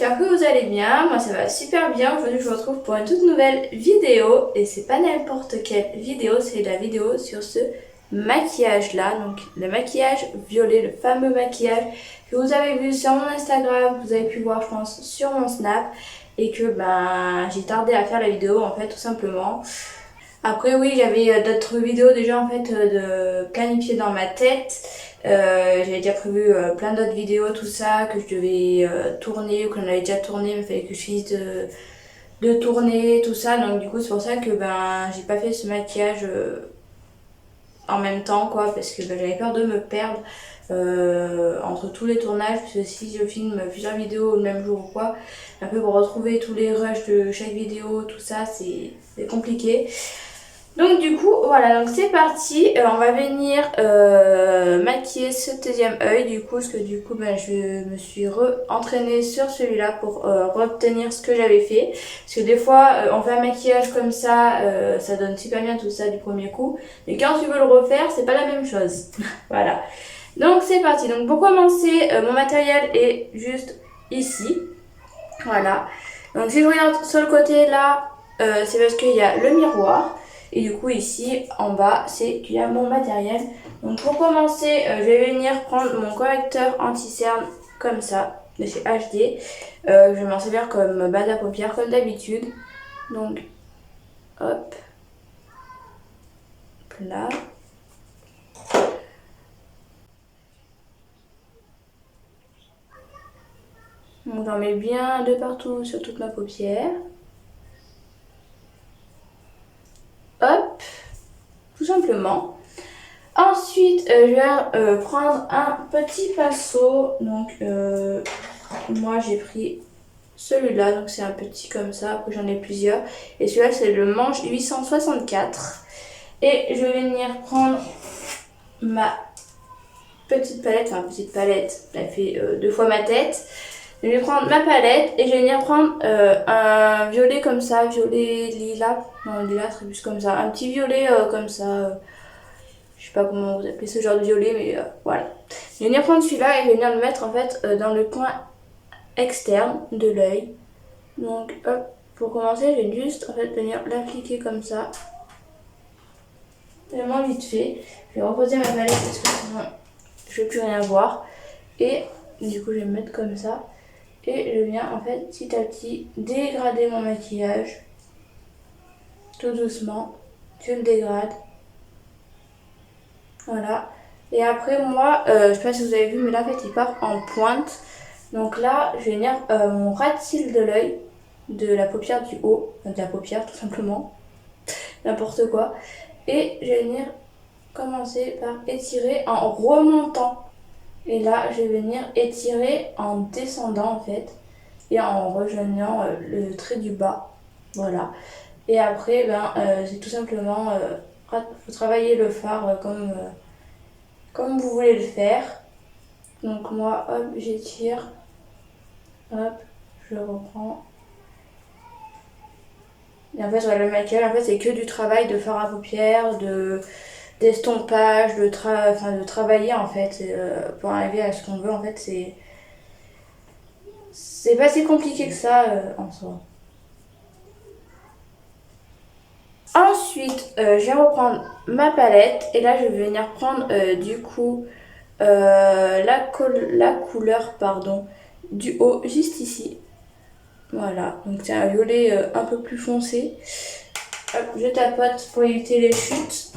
j'espère que vous allez bien, moi ça va super bien. Aujourd'hui je vous retrouve pour une toute nouvelle vidéo et c'est pas n'importe quelle vidéo, c'est la vidéo sur ce maquillage là, donc le maquillage violet, le fameux maquillage que vous avez vu sur mon Instagram, que vous avez pu voir je pense sur mon Snap et que j'ai tardé à faire la vidéo en fait tout simplement. Après oui, j'avais d'autres vidéos déjà en fait de planifier dans ma tête. J'avais déjà prévu plein d'autres vidéos, tout ça, que je devais tourner ou qu'on avait déjà tourné, mais il fallait que je finisse de tourner, tout ça. Donc du coup c'est pour ça que j'ai pas fait ce maquillage en même temps quoi, parce que j'avais peur de me perdre entre tous les tournages, parce que si je filme plusieurs vidéos le même jour ou quoi, un peu pour retrouver tous les rushs de chaque vidéo, tout ça, c'est compliqué. Donc du coup voilà, donc c'est parti, on va venir maquiller ce deuxième œil du coup, parce que du coup je me suis entraînée sur celui-là pour retenir ce que j'avais fait, parce que des fois on fait un maquillage comme ça, ça donne super bien tout ça du premier coup, mais quand tu veux le refaire c'est pas la même chose. Voilà, donc c'est parti. Donc pour commencer, mon matériel est juste ici, voilà. Donc si je regarde sur le côté là, c'est parce qu'il y a le miroir. Et du coup ici en bas c'est qu'il y a mon matériel. Donc pour commencer je vais venir prendre mon correcteur anti-cerne comme ça de chez HD. Je vais m'en servir comme base à paupières comme d'habitude. Donc hop là. Donc j'en mets bien de partout sur toute ma paupière. Hop, tout simplement. Ensuite, je vais prendre un petit pinceau. Donc, moi j'ai pris celui-là. Donc, c'est un petit comme ça. Après, j'en ai plusieurs. Et celui-là, c'est le Manche 864. Et je vais venir prendre ma petite palette. Enfin, petite palette, elle fait 2 fois ma tête. Je vais prendre ma palette et je vais venir prendre un violet comme ça. Violet lilas. Non, lilas, c'est plus comme ça. Un petit violet comme ça. Je sais pas comment vous appelez ce genre de violet, mais voilà. Je vais venir prendre celui-là et je vais venir le mettre en fait dans le coin externe de l'œil. Donc hop, pour commencer, je vais juste en fait venir l'appliquer comme ça. Vraiment vite fait. Je vais reposer ma palette parce que sinon je vais plus rien voir. Et du coup je vais me mettre comme ça. Et je viens en fait petit à petit dégrader mon maquillage. Tout doucement. Je le dégrade. Voilà. Et après moi, je sais pas si vous avez vu, mais là en fait il part en pointe. Donc là, je vais venir mon ras de cils de l'œil, de la paupière du haut, enfin de la paupière tout simplement, n'importe quoi. Et je vais venir commencer par étirer en remontant. Et là, je vais venir étirer en descendant en fait, et en rejoignant le trait du bas. Voilà. Et après, c'est tout simplement, faut travailler le fard comme vous voulez le faire. Donc moi, hop, j'étire, hop, je reprends. Et en fait, sur le maquillage, en fait, c'est que du travail de fard à paupières, d'estompage, de travailler en fait, pour arriver à ce qu'on veut. En fait, c'est pas si compliqué que ça en soi. Ensuite, je vais reprendre ma palette et là, je vais venir prendre du coup la couleur pardon, du haut juste ici. Voilà, donc c'est un violet un peu plus foncé. Hop, je tapote pour éviter les chutes.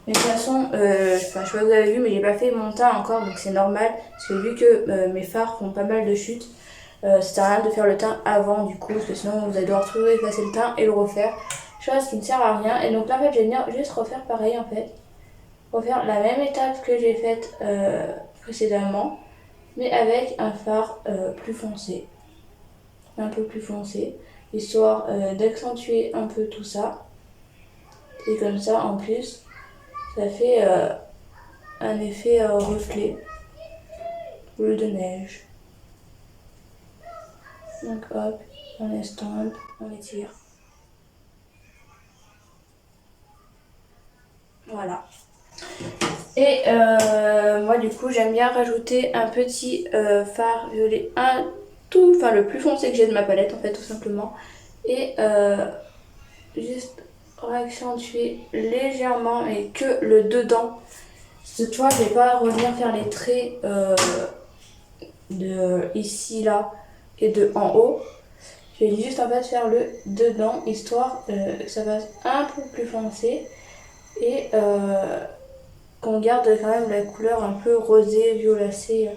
Mais de toute façon, je sais pas si vous avez vu, mais j'ai pas fait mon teint encore, donc c'est normal. Parce que vu que mes fards font pas mal de chutes, ça sert à rien de faire le teint avant du coup, parce que sinon vous allez devoir tout effacer le teint et le refaire. Chose qui ne sert à rien. Et donc là en fait je vais venir juste refaire pareil en fait. Refaire la même étape que j'ai faite précédemment, mais avec un fard plus foncé. Un peu plus foncé, histoire d'accentuer un peu tout ça. Et comme ça en plus, ça fait un effet reflet, boule de neige. Donc hop, on estompe, on étire. Voilà. Et moi du coup j'aime bien rajouter un petit fard violet, un tout, enfin le plus foncé que j'ai de ma palette en fait tout simplement. Et juste réaccentuer légèrement et que le dedans. Parce que tu vois, je vais pas revenir faire les traits de ici, là et de en haut. Je vais juste en fait faire le dedans, histoire que ça fasse un peu plus foncé et qu'on garde quand même la couleur un peu rosée, violacée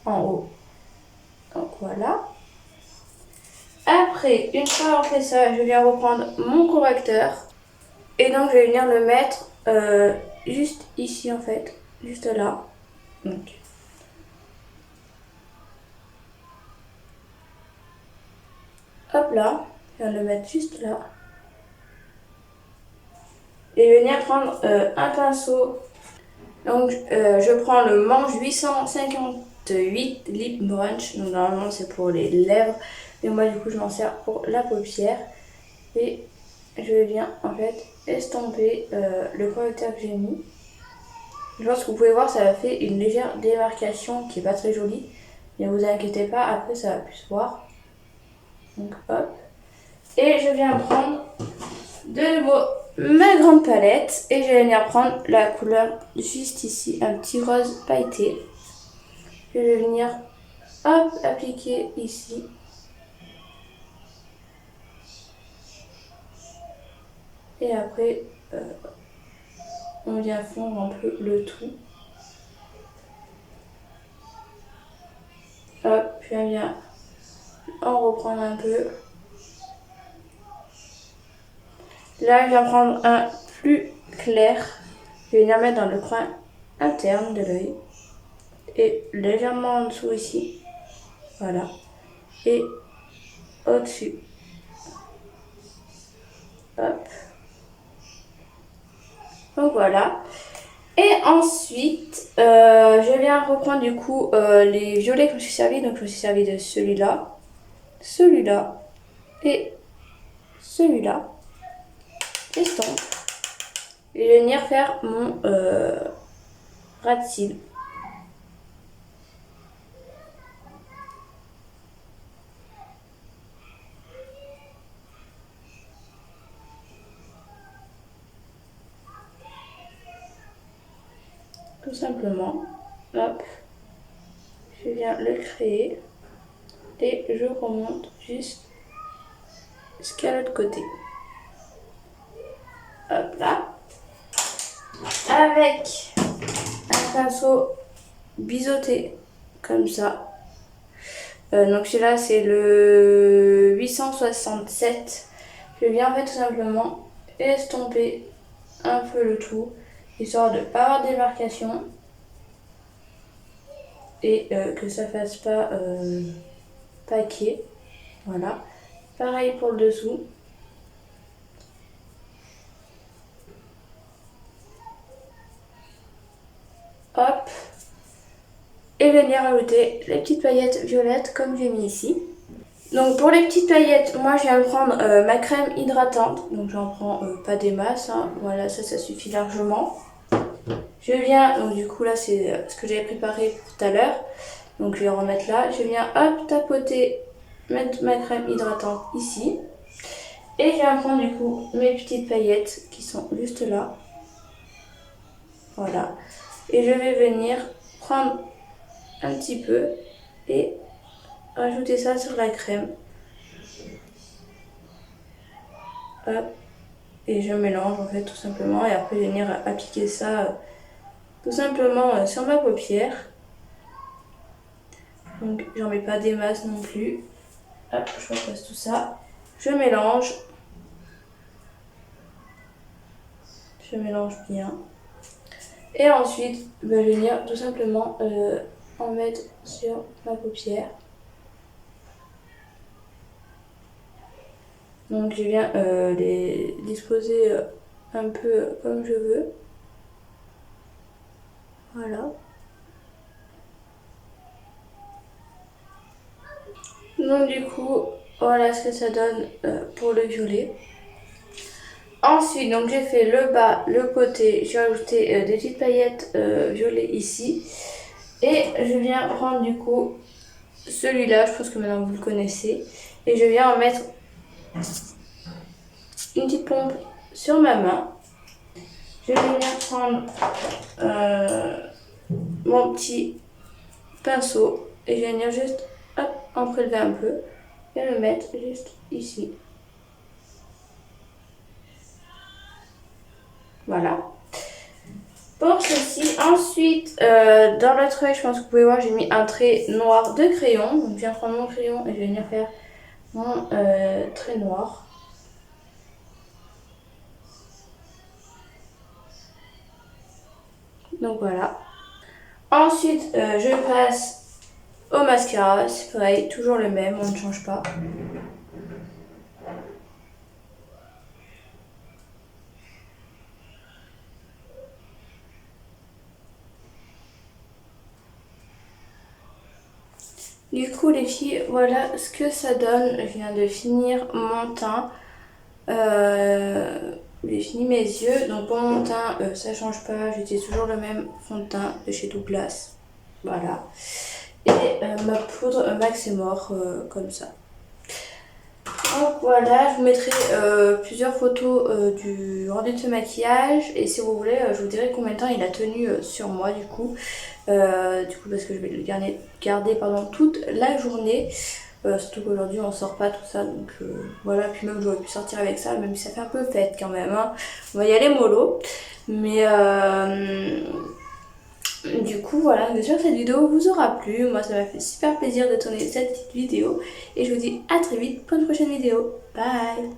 en haut. Donc voilà. Après, une fois avoir fait ça, je viens reprendre mon correcteur et donc je vais venir le mettre juste ici en fait, juste là. Donc. Hop là, je viens de le mettre juste là. Et venir prendre un pinceau. Donc je prends le Manche 858 Lip Brunch. Donc normalement c'est pour les lèvres. Mais moi du coup je m'en sers pour la paupière. Et je viens en fait estomper le correcteur que j'ai mis. Je pense que vous pouvez voir, ça a fait une légère démarcation qui est pas très jolie. Mais vous inquiétez pas, après ça va plus se voir. Donc hop. Et je viens prendre de nouveau ma grande palette et je vais venir prendre la couleur juste ici, un petit rose pailleté. Je vais venir hop appliquer ici. Et après on vient fondre un peu le tout. Hop, puis on vient en reprendre un peu. Là je viens prendre un plus clair. Je vais venir mettre dans le coin interne de l'œil. Et légèrement en dessous ici. Voilà. Et au-dessus. Hop. Donc voilà. Et ensuite, je viens reprendre du coup les violets que je me suis servi. Donc je me suis servi de celui-là, celui-là et celui-là. Estompe. Et je vais venir faire mon ras de cils. Tout simplement. Hop. Je viens le créer. Et je remonte juste jusqu'à l'autre côté. Hop là. Avec un pinceau biseauté. Comme ça. Donc celui-là c'est le 867. Je viens en fait tout simplement estomper un peu le tout, histoire de ne pas avoir de démarcation et que ça fasse pas paquet. Voilà. Pareil pour le dessous. Hop. Et venir ajouter les petites paillettes violettes comme j'ai mis ici. Donc pour les petites paillettes, moi je viens de prendre ma crème hydratante. Donc j'en prends pas des masses, hein. Voilà, ça suffit largement. Je viens, donc du coup là c'est ce que j'avais préparé pour tout à l'heure. Donc je vais remettre là. Je viens hop tapoter, mettre ma crème hydratante ici. Et je viens prendre du coup mes petites paillettes qui sont juste là. Voilà. Et je vais venir prendre un petit peu et rajouter ça sur la crème. Hop. Et je mélange en fait tout simplement. Et après je vais venir appliquer ça tout simplement sur ma paupière. Donc j'en mets pas des masses non plus. Hop, je repasse tout ça. Je mélange. Je mélange bien. Et ensuite, je vais venir tout simplement en mettre sur ma paupière. Donc je viens les disposer un peu comme je veux. Voilà. Donc du coup, voilà ce que ça donne pour le violet. Ensuite, donc j'ai fait le bas, le côté, j'ai ajouté des petites paillettes violet ici. Et je viens prendre du coup celui-là, je pense que maintenant vous le connaissez. Et je viens en mettre une petite pompe sur ma main. Je vais venir prendre mon petit pinceau et je vais venir juste hop, en prélever un peu et le mettre juste ici. Voilà. Pour ceci, ensuite, dans l'autre œil, je pense que vous pouvez voir, j'ai mis un trait noir de crayon. Donc, je viens prendre mon crayon et je vais venir faire mon trait noir. Donc, voilà. Ensuite, je passe au mascara. C'est pareil, toujours le même, on ne change pas. Du coup les filles, voilà ce que ça donne. Je viens de finir mon teint. J'ai fini mes yeux. Donc pour mon teint, ça change pas. J'utilise toujours le même fond de teint de chez Douglas. Voilà. Et ma poudre Max et Mort, comme ça. Donc voilà, je vous mettrai plusieurs photos du rendu de ce maquillage. Et si vous voulez, je vous dirai combien de temps il a tenu sur moi du coup. Parce que je vais le garder pendant toute la journée. Surtout qu'aujourd'hui on sort pas tout ça, donc voilà. Puis même j'aurais pu sortir avec ça, même si ça fait un peu fête quand même, hein. On va y aller mollo. Mais du coup voilà, j'espère que cette vidéo vous aura plu. Moi ça m'a fait super plaisir de tourner cette petite vidéo. Et je vous dis à très vite pour une prochaine vidéo. Bye.